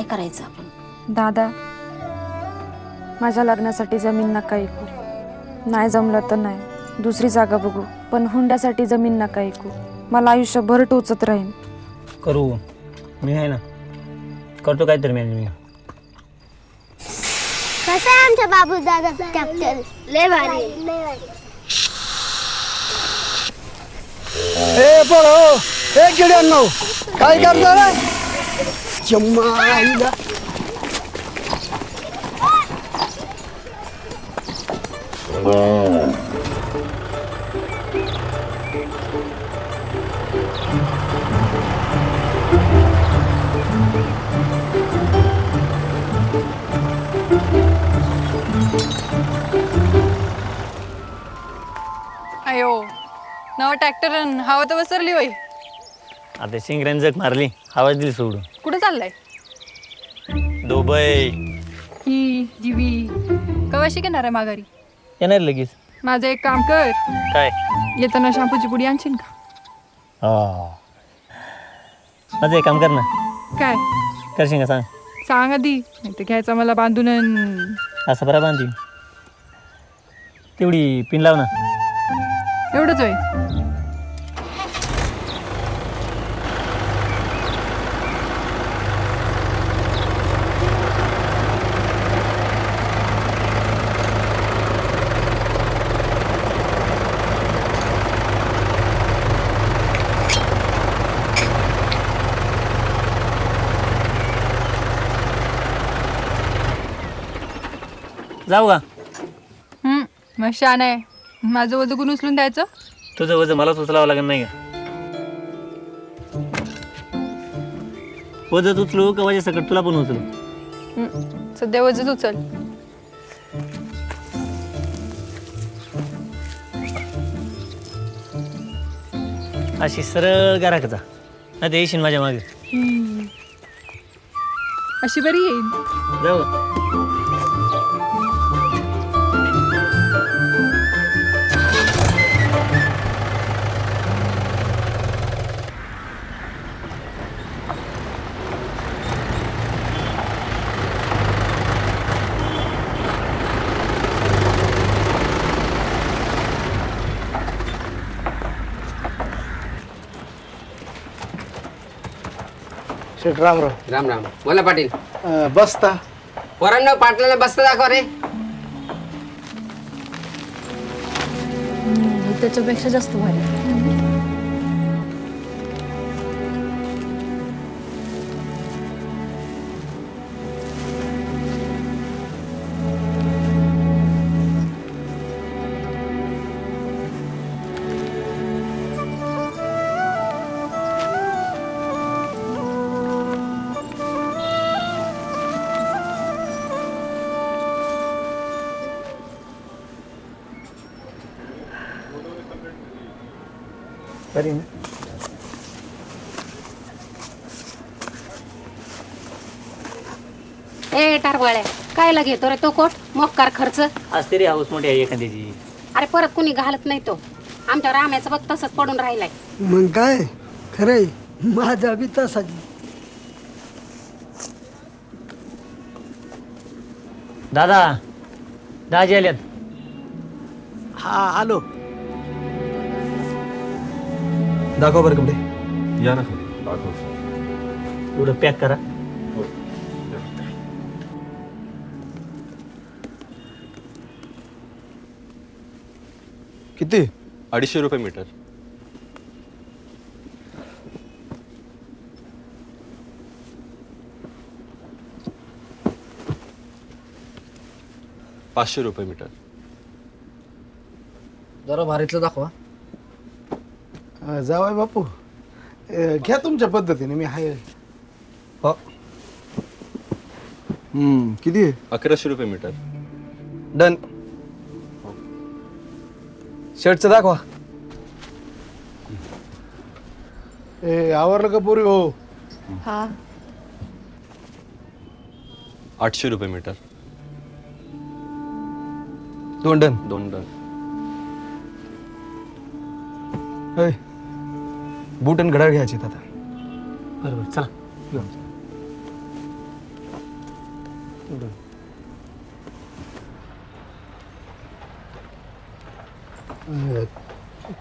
करायचं आपण? दादा, माझ्या लग्नासाठी जमीन नका ऐकू. नाही जमलं तर नाही, दुसरी जागा बघू, पण हुंड्यासाठी जमीन नका ऐकू. मला आयुष्यभर टोचत राहीन. करू, मी आहे ना, करतो काहीतरी मॅनेज. कसं आहे आमच्या बाबू दादा कॅप्टन? लय भारी. ए पळो, ए किड्यांनो, काय करता रे? जम्मा आईला. अयो नवा ट्रॅक्टर हवा तर बसरली होई. आता शिंगऱ्यानं जग मारली, आवाज दिली सोडून. कुठं चाललाय? दुबई ही जीवी कवा शिकणार आहे माघारी? येणार लगेच. माझं एक काम कर, काय? येताना शॅम्पूची पुडी आणशील का? माझं एक काम कर ना. काय करशील का सांग? सांग आधी, नाही तर घ्यायचा मला बांधून असं बरा बांधीन. तेवढी पिन लाव ना. एवढंच होय. जाऊ का? मग शान आहे. माझं वजन कोण उचलून द्यायचं? तुझं वजन मलाच उचलावं लागत नाही का? वजन उचलू का वजा सकट तुला पण उचलू? सध्या वजन उचल. अशी सरळ गाराकचा नाही ते येशील माझ्या मागे. अशी बरी येईल. जाऊ का? शेठ राम राम. राम राम. बोला पाटील. बसता. पोरांना पाटलाला बसता दाखव रे. त्याच्यापेक्षा जास्त भारी. बरी ना? ए टारवाळ्या, कायला घेतो रे तो कोट? मोक्कार खर्च. आज तरी हाऊस मोठी आहे एखाद्याची. अरे परत कुणी घालत नाही तो. आमच्या राम्याचं बघ तसंच पडून राहिलाय. मग काय खरंय, माझा बी तसाच. दादा, दाजी आल्यात. हा आलो. दाखव बरं कपडे. या ना दाखव. एवढं पॅक करा. किती? 250 रुपये मीटर. ₹500 मीटर. जरा भारीतलं दाखवा. जावाय बापू, घ्या तुमच्या पद्धतीने, मी आहे. किती? 1100 रुपये मीटर. डन. शर्टचं दाखवा. आवरलं का पोरी? हो. हा 800 रुपये मीटर. दोन डन. 2 डन. बूट आणि घड्याळ घ्यायचे आता. बरोबर, चला.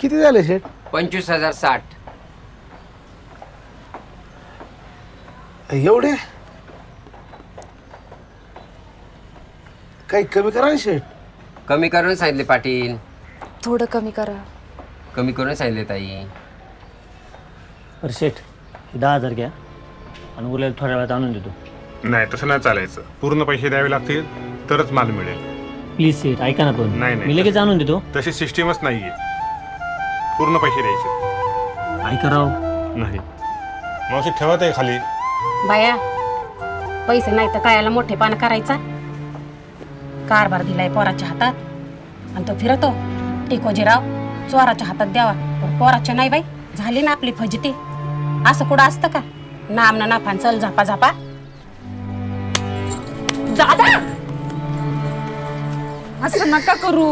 किती झाले शेट? 25,060. एवढे? काही कमी करा ना शेट. कमी करून सांगितले पाटील. थोडं कमी करा. कमी करून सांगितले ताई. बरं शेठ 10,000 घ्या आणि उरलेलं थोड्या वेळात आणून देतो. नाही तसं नाही चालायचं. पूर्ण पैसे द्यावे लागतील तरच माल मिळेल. प्लीज शेठ ऐका ना पण. नाही, नाही. मी लगेच आणून देतो. तशी सिस्टीमच नाहीये. पूर्ण पैसे द्यायचे. ऐका राव. नाही मावशी ठेवत आहे खाली. बाया पैसे नाही तर कायाला मोठेपणा करायचा. कारभार दिलाय पोराच्या हातात आणि तो फिरतो टिकोजीराव चोराच्या हातात द्यावा. पण पोराच्या नाही बाई, झाली ना आपली फजिती. असं कुठं असतं का? नाम ना नाफान चल झापा झापा. दादा असं नका करू.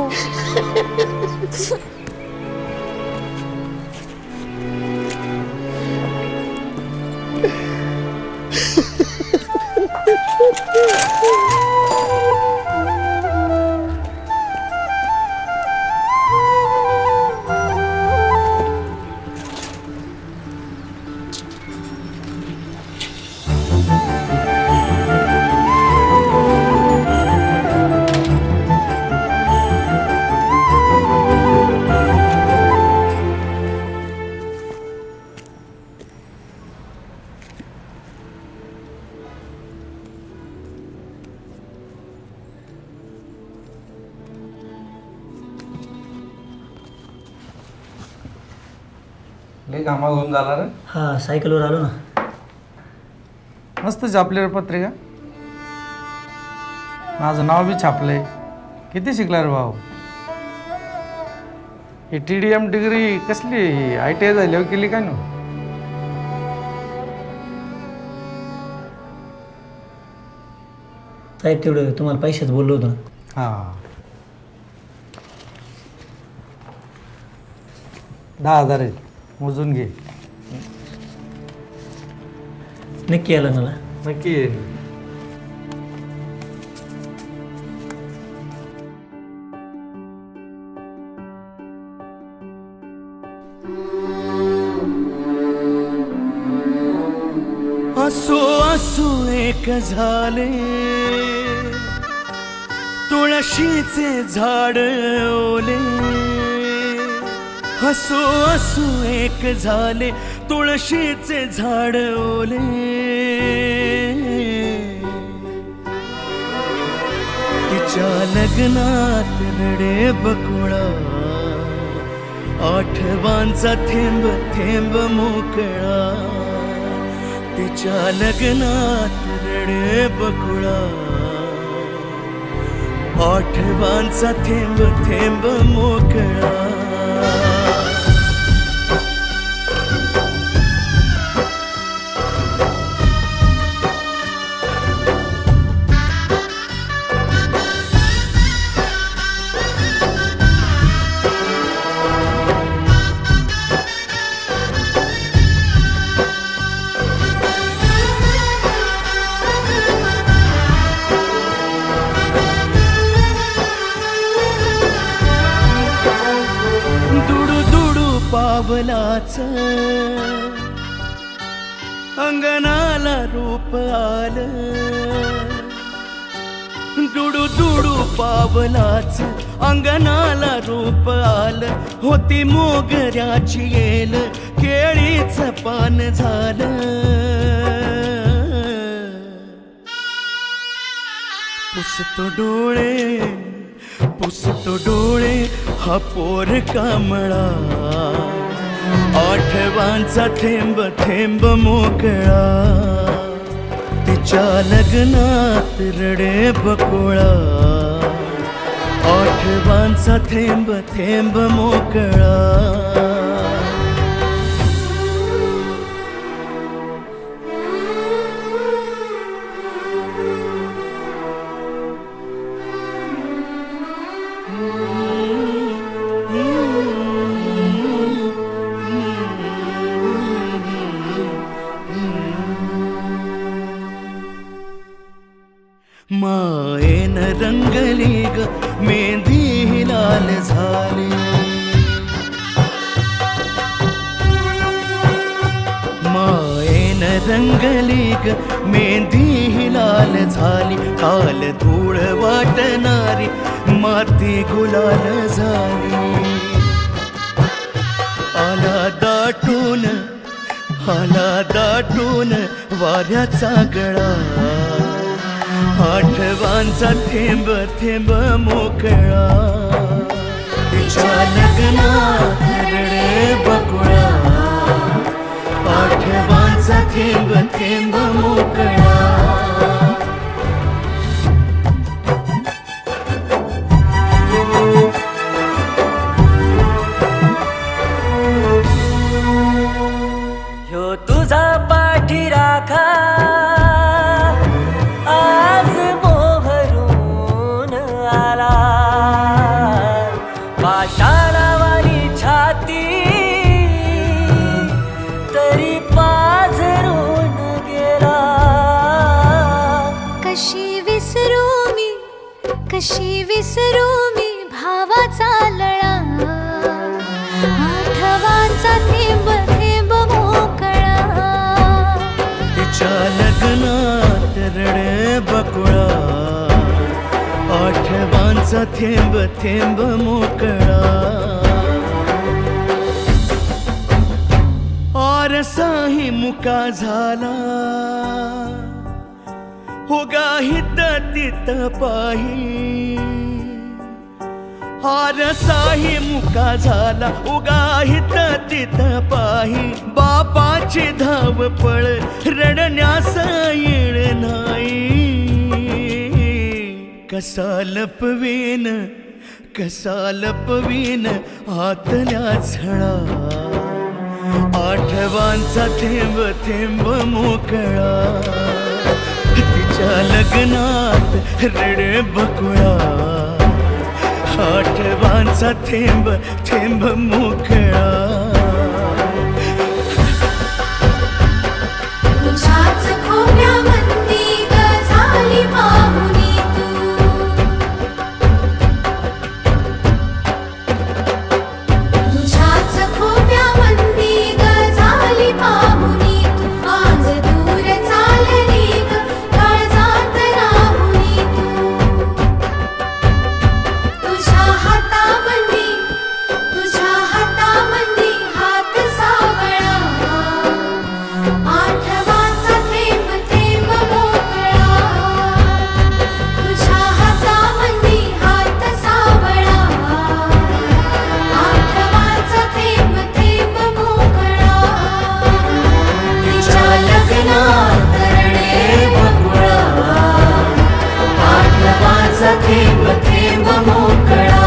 लय कामा घेऊन झाला रे. हां सायकलवर आलो ना. मस्त छापले पत्रिका. माझं नाव बी छापलंय. किती शिकला रे भाऊ? ही TDM डिग्री कसली? ITI झाल्यावर केली काय ना? साहेब तेवढं तुम्हाला पैशाच बोललो होतो ना. हां 10,000 आहे. मोजून घे. नक्की आला मला. नक्की ये. असो असो एक झाले तुळशीचे झाड ओले. हसो असो एक झाले तुळशीचे झाड ओले. तिच्या लग्नात रडे बकुळा आठवांचा थेंब थेंब मोकळा. तिच्या लग्नात रडे बकुळा आठवांचा थेंब थेंब मोकळा. पावलाच अंगणाला रूप आलं. दुडू दुडू पावलाच अंगणाला रूप आलं. होती मोगऱ्याची येल केळीचं पान झालं. पुसतो डोळे हा पोर कामळा. आठवांचा थेंब थेंब मोकळा. तिच्या लग्नात रडे बकुळा आठवांचा थेंब थेंब मोकळा. मायेन रंगली ग मेहंदी लाल झाली, मायेन रंगली ग मेहंदी लाल झाली, काल धूळ वाटणारी माती गुलाल झाली. आला दाटून वाऱ्याचा गळा, आठवांचा थेंब थेंब मोकळा, तिच्या लग्नात रडे बकुळा, आठवांचा थेंब थेंब मोकळा. तुझा पाठी राखा आज मोहरून आला, पाषाणावाली छाती तरी पाझरून गेला. कशी विसरू मी भावाचा लळा, आठवांचा थेंब थेंब मोकळा, तिच्या लग्नात रडे बकुळा, आठवांचा थेंब थेंब मोकळा. आरसाही मुका झाला, उगाहित तित पाही, आरसाही मुका झाला, उगाहित तित पाही, बापाची धावपळ रडण्यास येळ नाही. कसा लपवीन आतल्या झळा, आठवांचा थेंब थेंब मोकळा, तिच्या लग्नात रडे बकुळा, आठवांचा थेंब थेंब मोकळा. तुझ्याच खोब्यामंदी ग झाली पाहुणी तू, तुझ्याच खोब्यामंदी ग झाली पाहुणी तू, आज दूर चालली ग काळजात राहुणी तू. तुझ्या हातामंदी हात सावळा, आठवांचा थेंब थेंब मोकळा, तुझ्या हातामंदी हात सावळा, आठवांचा थेंब थेंब मोकळा, तिच्या लग्नात रडे बकुळा, आठवांचा थेंब थेंब मोकळा,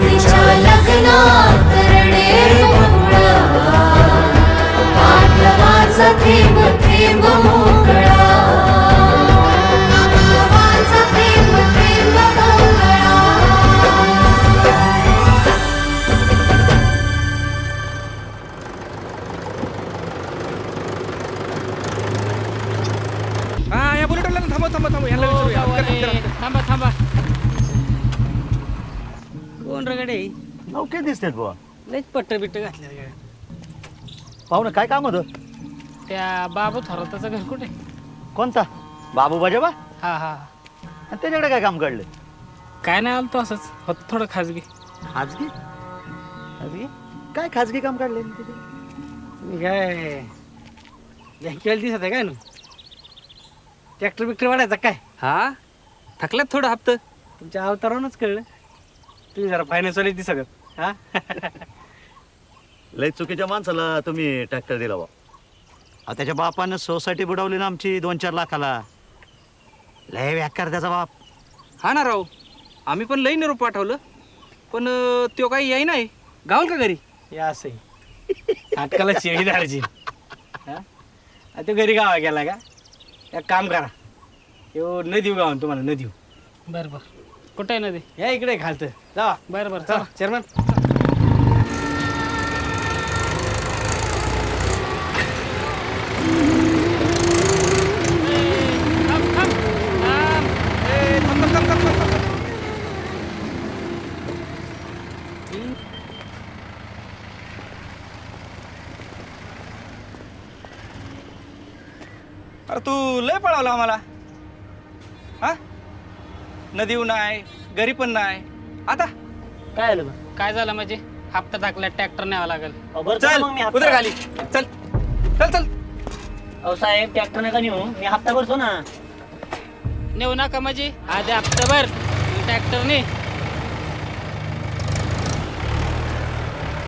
तिच्या लग्नात रडे बकुळा, आठवांचा थेंब थेंब मोकळा, आठवांचा थेंब थेंब मोकळा. थांबा कोण रगडे नौके दिसतात बुवा, लयच पट्ट बिट्ट घातल्या गाड्या. पाहुणं काय काम होतं? त्या बाबू थोराताचं घर कुठे? कोणता बाबू बाजाबा? हा हा. आणि त्याच्याकडे काय काम काढलं? काय नाही आलं तो असंच होत थोडं खाजगी. खाजगी काय खाजगी काम काढले काय बँकेला दिसत आहे काय ना ट्रॅक्टर बिक्टर वाढायचा काय? हा थकल्यात थोडं हप्त. तुमच्या अवतारावरच कळलं. तुम्ही जरा फायनान्सवाले दिसत हा. लय चुकीच्या माणसाला तुम्ही ट्रॅक्टर दिला बा. त्याच्या बापानं सोसायटी बुडवली ना आमची 2-4 लाखाला. लय व्याकार त्याचा बाप. हा ना राव, आम्ही पण लई निरोप पाठवलं पण तो काही याय नाही. गावल का घरी? या असंही नाटकाला शेळी धाडायची. तो घरी गावा गेला का? एक काम करा, यो न देऊ गावान तुम्हाला न देऊ. बरं बरं. कुठं आहे नदी? या इकडे खालतं जा. बरं बरं चला चेअरमन. अरे तू लय पळावला आम्हाला. हा नदीव नाही घरी पण नाही. आता काय आलं काय झालं म्हणजे हप्ता टाकला ट्रॅक्टर न्यावा लागेल. चल उतर खाली. चल चल चल. अहो साहेब ट्रॅक्टर नका नेऊ, मी हप्ता भरतो ना. नेऊ नका म्हणजे आधी हप्ता भर ट्रॅक्टरने